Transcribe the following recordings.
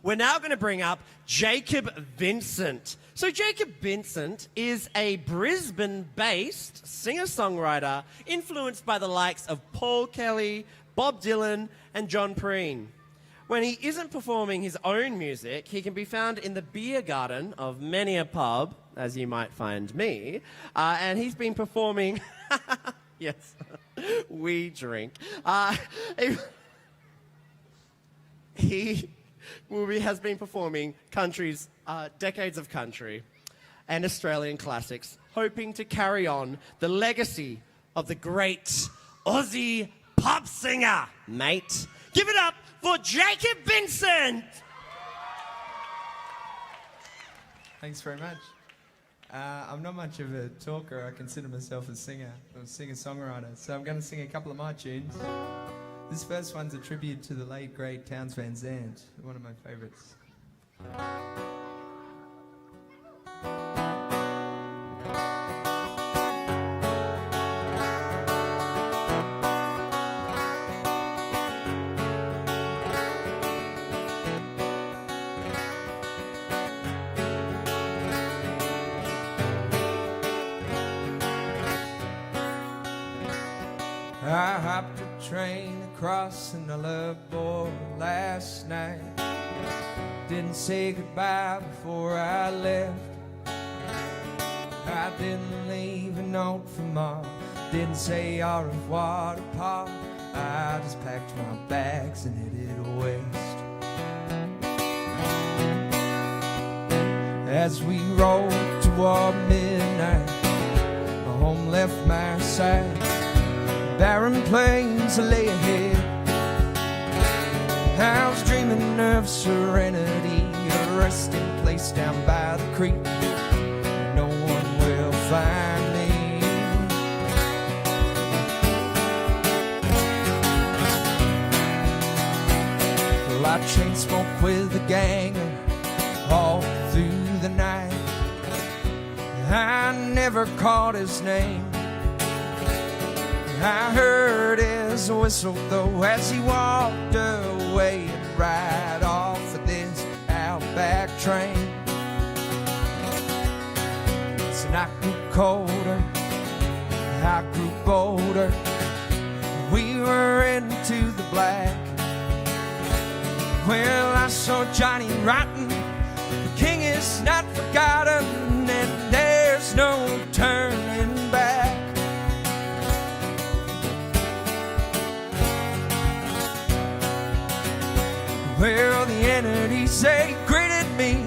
We're now going to bring up Jacob Vincent. So Jacob Vincent is a Brisbane-based singer-songwriter influenced by the likes of Paul Kelly, Bob Dylan and John Prine. When he isn't performing his own music, he can be found in the beer garden of many a pub, as you might find me, and he's been performing... Yes, we drink. He has been performing decades of country and Australian classics, hoping to carry on the legacy of the great Aussie pop singer, mate. Give it up for Jacob Vincent! Thanks very much. I'm not much of a talker. I consider myself a singer, or a singer-songwriter, so I'm going to sing a couple of my tunes. This first one's a tribute to the late, great Townes Van Zandt, one of my favourites. I hopped a train across another border last night. Didn't say goodbye before I left. I didn't leave a note for Mom. Didn't say au revoir to Pa. I just packed my bags and headed west. As we rolled toward midnight, my home left my side. Barren plains lay ahead. I was dreaming of serenity, a resting place down by the creek. No one will find me. Well, I chain smoke with the gang all through the night. I never caught his name. I heard his whistle though as he walked away and right off of this outback train. So I grew colder, I grew bolder. We were into the black. Well, I saw Johnny Rotten. The king is not forgotten, and there's no turning back. Well, the entities, they greeted me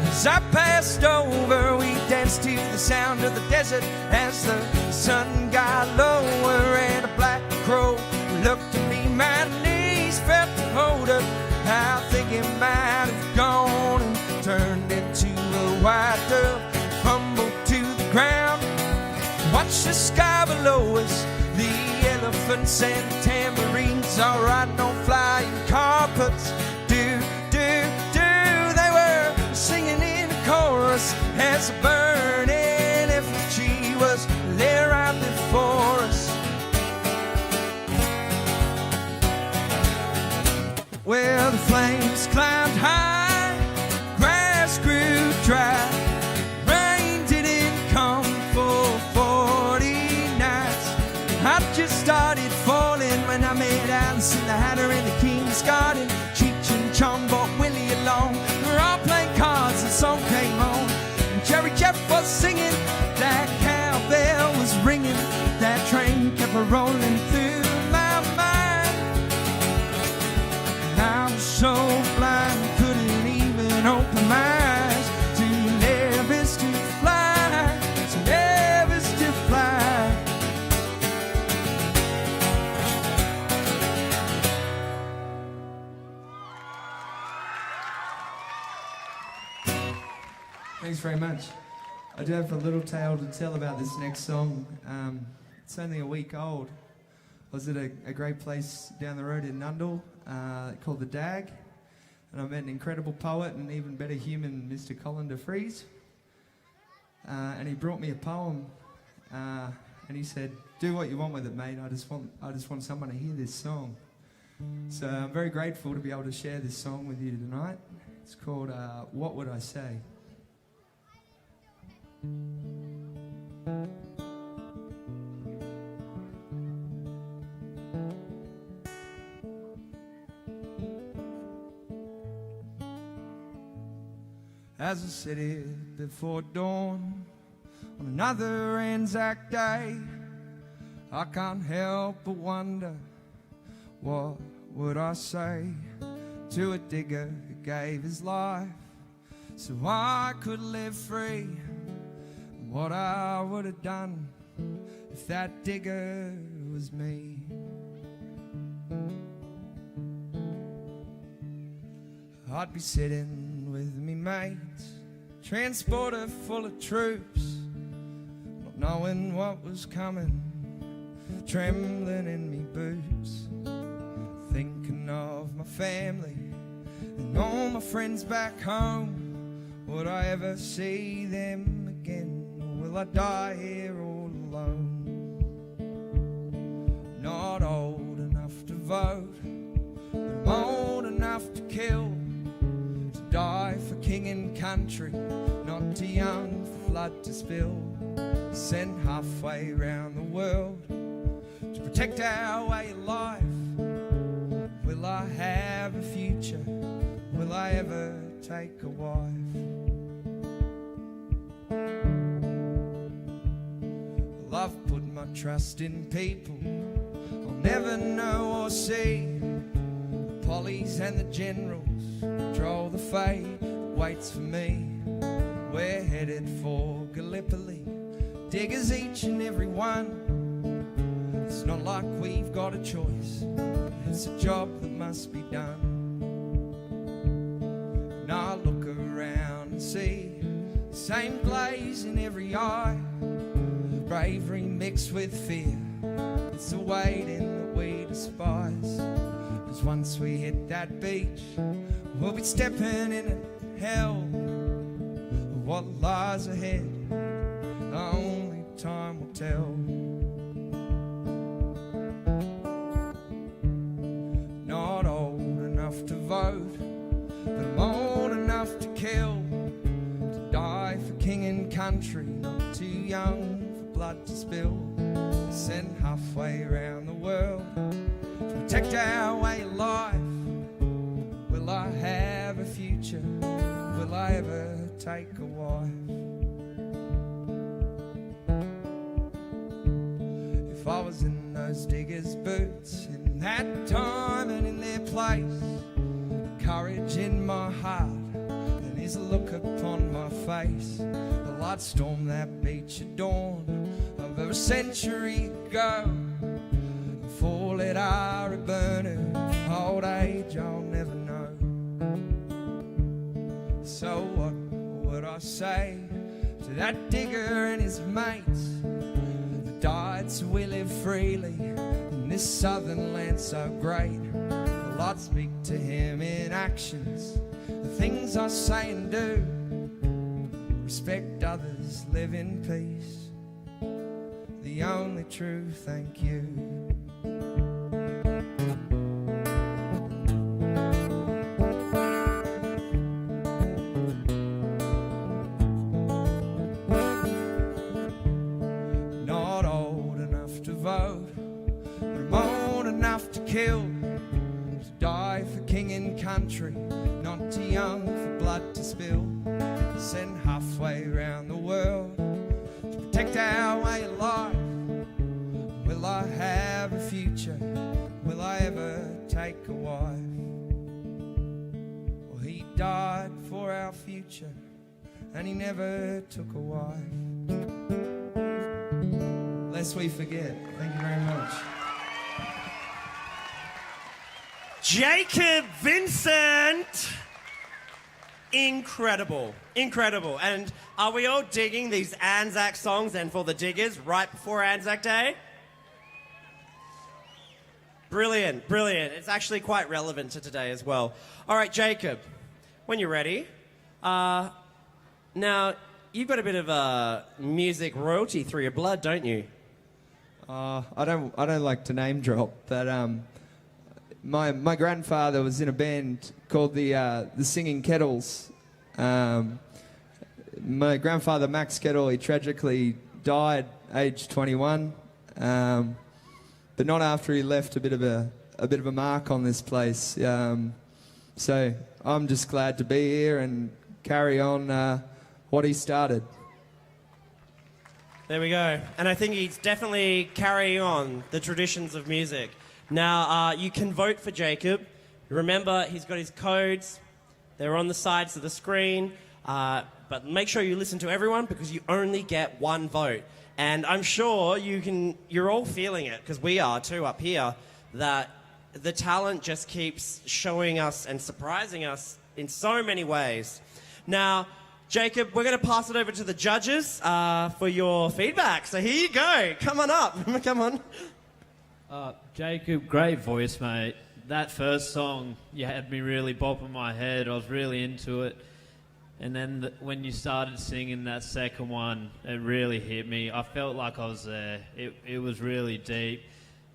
as I passed over. We danced to the sound of the desert as the sun got lower, and a black crow looked at me. My knees felt to hold up. I think it might have gone and turned into a white dove, fumbled to the ground. Watch the sky below us, the elephants and the tambourines are riding on flying carpets. Do, do, do, they were singing in a chorus as a burning effigy was there right before us. Well, the flames climbed high, grass grew dry. Rain didn't come for 40 nights. I just started falling when I met Alice and the Hatter in the King's Garden. Cheech and Chong brought Willie along. We were all playing cards and the song came on. And Jerry Jeff was singing, that cowbell was ringing. That train kept rolling through my mind. I was so blind, couldn't even open my eyes. To live is to fly, to live is to fly. Thanks very much. I do have a little tale to tell about this next song. It's only a week old. I was at a great place down the road in Nundle called The Dag, and I met an incredible poet and even better human, Mr. Colin DeFries. And he brought me a poem, and he said, "Do what you want with it, mate. I just want someone to hear this song." So I'm very grateful to be able to share this song with you tonight. It's called What Would I Say? As I sit here before dawn on another Anzac Day, I can't help but wonder, what would I say to a digger who gave his life so I could live free? And what I would have done if that digger was me. I'd be sitting with me mates, transporter full of troops, not knowing what was coming, trembling in me boots, thinking of my family and all my friends back home. Would I ever see them again, or will I die here all alone? Not old enough to vote, but I'm old enough to kill, to die for king and country, not too young for blood to spill. Sent halfway round the world to protect our way of life. Will I have a future? Will I ever take a wife? Well, I've put my trust in people I'll never know or see. The pollies and the generals control the fate that waits for me. We're headed for Gallipoli, diggers each and every one. It's not like we've got a choice, it's a job that must be done. And I look around and see the same glaze in every eye, bravery mixed with fear. It's the waiting that we despise, 'cause once we hit that beach, we'll be stepping into hell. What lies ahead, only time will tell. Not old enough to vote, but I'm old enough to kill, to die for king and country, not too young for blood to spill. Sent halfway around the world to protect our way of life. Will I have a future? Will I ever take a wife? If I was in those diggers' boots in that time and in their place, the courage in my heart and his look upon my face, well, I'd storm that beach at dawn over a century ago, and fall at our burning old age I'll never know. So what would I say to that digger and his mates that died so we live freely in this southern land so great? Well, I'd speak to him in actions, the things I say and do. Respect others, live in peace, the only true thank you. Not old enough to vote, but I'm old enough to kill, to die for king and country, not too young for blood to spill. Sent halfway around the world to protect our way of life. Will I have a future? Will I ever take a wife? Well, he died for our future, and he never took a wife. Lest we forget. Thank you very much. Jacob Vincent! Incredible. Incredible. And are we all digging these Anzac songs and for the diggers right before Anzac Day? Brilliant, brilliant. It's actually quite relevant to today as well. All right, Jacob, when you're ready. Now, you've got a bit of music royalty through your blood, don't you? I don't like to name drop, but my grandfather was in a band called the Singing Kettles. My grandfather, Max Kettle, he tragically died aged 21, but not after he left a bit of a mark on this place. So I'm just glad to be here and carry on what he started. There we go. And I think he's definitely carrying on the traditions of music. Now, you can vote for Jacob. Remember, he's got his codes. They're on the sides of the screen. But make sure you listen to everyone because you only get one vote. And I'm sure you're all feeling it, because we are too up here, that the talent just keeps showing us and surprising us in so many ways. Now, Jacob, we're going to pass it over to the judges for your feedback. So here you go. Come on up. Come on. Jacob, great voice, mate. That first song, you had me really bopping my head. I was really into it. And then when you started singing that second one, it really hit me. I felt like I was there. It was really deep.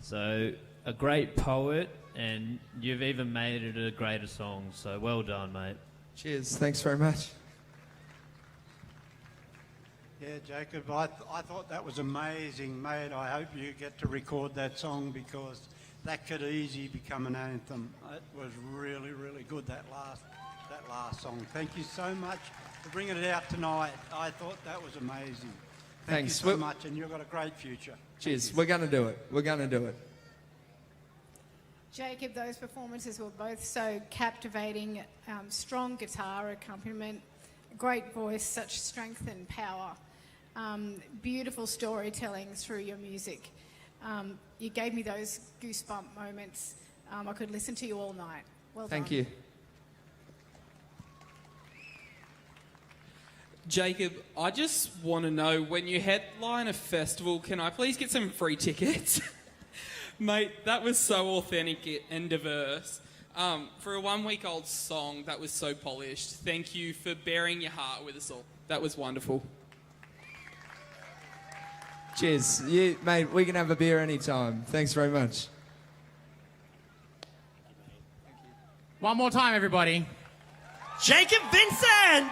So a great poet, and you've even made it a greater song. So well done, mate. Cheers. Thanks very much. Yeah, Jacob, I thought that was amazing, mate. I hope you get to record that song because that could easily become an anthem. It was really, really good, that last song. Thank you so much for bringing it out tonight. I thought that was amazing. Thanks you so much, and you've got a great future. Cheers. We're going to do it. We're going to do it. Jacob, those performances were both so captivating. Strong guitar accompaniment, great voice, such strength and power. Beautiful storytelling through your music. You gave me those goosebump moments. I could listen to you all night. Well done. Thank you. Jacob, I just want to know, when you headline a festival, can I please get some free tickets? Mate, that was so authentic and diverse. For a 1-week-old song, that was so polished. Thank you for bearing your heart with us all. That was wonderful. Cheers. Mate, we can have a beer anytime. Thanks very much. One more time, everybody. Jacob Vincent!